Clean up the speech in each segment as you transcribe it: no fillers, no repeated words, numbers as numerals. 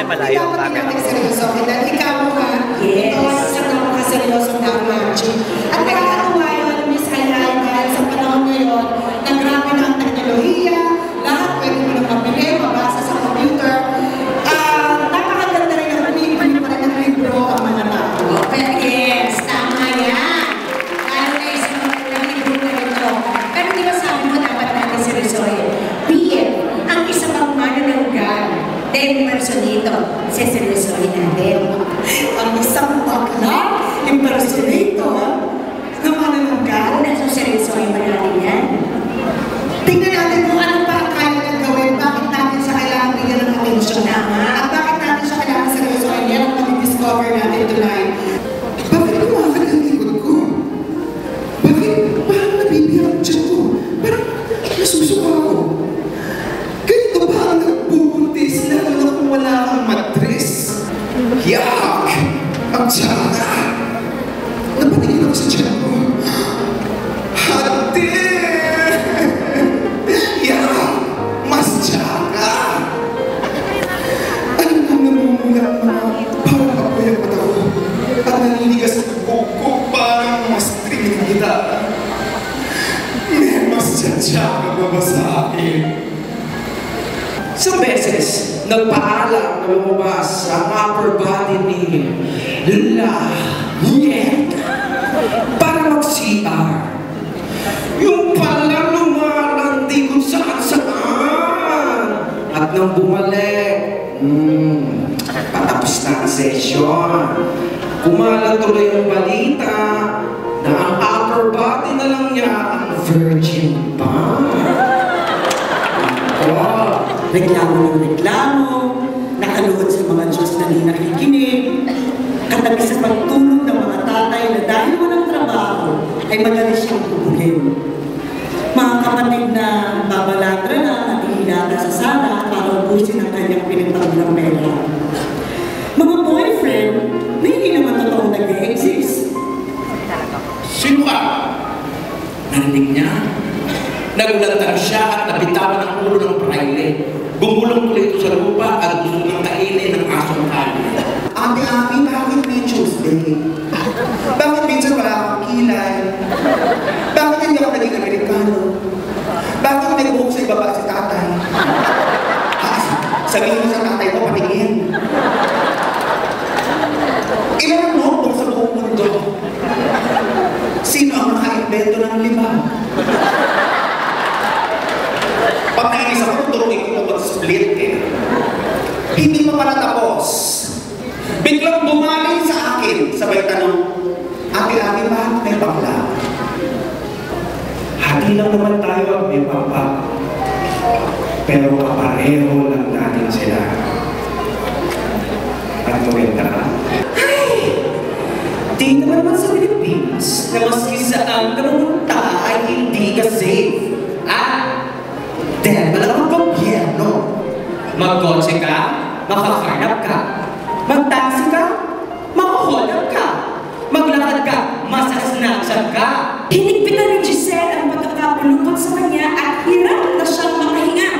Ay, malayo ang camera. Dapat seryoso. Dahil ikaw nga, ito ay isang napakaseryosong damachi. At nakakatuwa yun, Miss Hayahay, dahil sa panahon ngayon, na grabe na ang teknolohiya, lahat pwede mo lang mabili, mabasa sa computer. Napakaganda rin ang umibili pa rin ng libro ang mga tao. Yes, tama yan. Lalo na isang magandang libro na ito. Pero di ba sabi mo dapat natin seryosohin? PM, ang isa pang manananggal, then personito, seseryosohin natin. Ang isang bakla, impersonator, na manananggal. Nasa seryosohin ba natin yan? Tingnan natin kung ano pa ang kaya niyang gawin, bakit natin siya kailangan bigyan ng atensyon. At bakit natin siya kailangan seryosohin. Yan ang mati-discover natin tonight. Bakit kumakad ang likod ko? Bakit? Parang nabibiyang ang tiyan ko. Parang nasusuka ako. Ganito ba ang nagbubuntis lalo na kung wala kang matres? Yak! Ang tsaka! Napatingin ako sa tiyan ko. Hati! Yak! Mas tsaka! Ano nang namumula ang mga parang apoy ang mata ko at naninigas ang buhok ko parang mas tingin kita. May mas tsaka ba ba sa akin? Sa beses, nagpaalam na lumabas ang upper body ni La Niet para mag-CR. Yung pala lumalandi kung saan-saan. At nang bumalik, patapos na ang session. Kumalat tuloy ang balita na ang upper body na lang niya ang virgin pa. Reklamo ng reklamo, nakaluhod sa mga Diyos na di nakikinig, katabi sa pagtulog ng mga tatay na dahil walang trabaho, ay madali siyang pupugin. Mga kapatid na babaladra na at ihilata sa sala para ubusin ang kanyang pinagtagulang pera. Mga boyfriend na hindi naman totoong nag-exist. Sino ka? Narinig niya? Nagulantang siya at nabitawan ang ulo ng praile. Gumulong tuloy ito sa lupa at gusto ng kainin ng asong kali. Ate-ate, bakit may Tuesday? Bakit minsan wala akong kilay? Bakit hindi ako naging Amerikano? Bakit may buhok sa ibaba si tatay? Sabihin mo sa tatay mo, patingin. Ilan ang notebook sa buong mundo? Sino ang naka-invento ng lima? Pag nainis ako, turuin ko mag-split eh. Hindi pa pala tapos. Biglang bumaling sa akin, sabay tanong, ate-ate, bakit may bakla? Hati lang naman tayo at may papa. Pero kapareho lang natin sila. At maganda ka? Ay! Tingnan mo naman sa Philippines na maski saan ka pumunta ay hindi ka safe. Dahil malamang gobyerno. Mag-kotse ka, makakarnap ka. Mag-taxi ka, makaholap ka. Maglakad ka, masasnatsan ka. Hinigpitan ni Giselle ang pagkakapulupot sa kanya at hirap na siyang makahinga.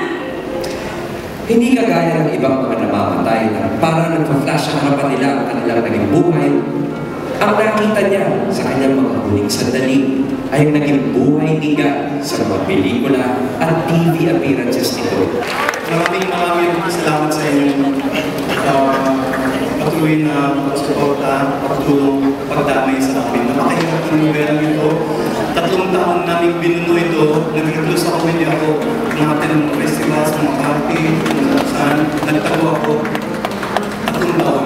Hindi kagaya ng ibang mga namamatay na parang nagpa-flash ang harapan nila ang kanilang naging buhay. Ang nakita niya sa kanyang mga huling sandali ay naging buhay niya sa mga pelikula at TV appearances nito. Maraming salamat sa inyo patuloy na pagsuporta, pagtulong, pagdamay sa amin. Napakahirap ng novelang ito. 3 taon namin binuno ito. Nag-recluse ako, hindi ako natin ng mga festivals, mga party, kung saan. Nagtago ako 3 taon.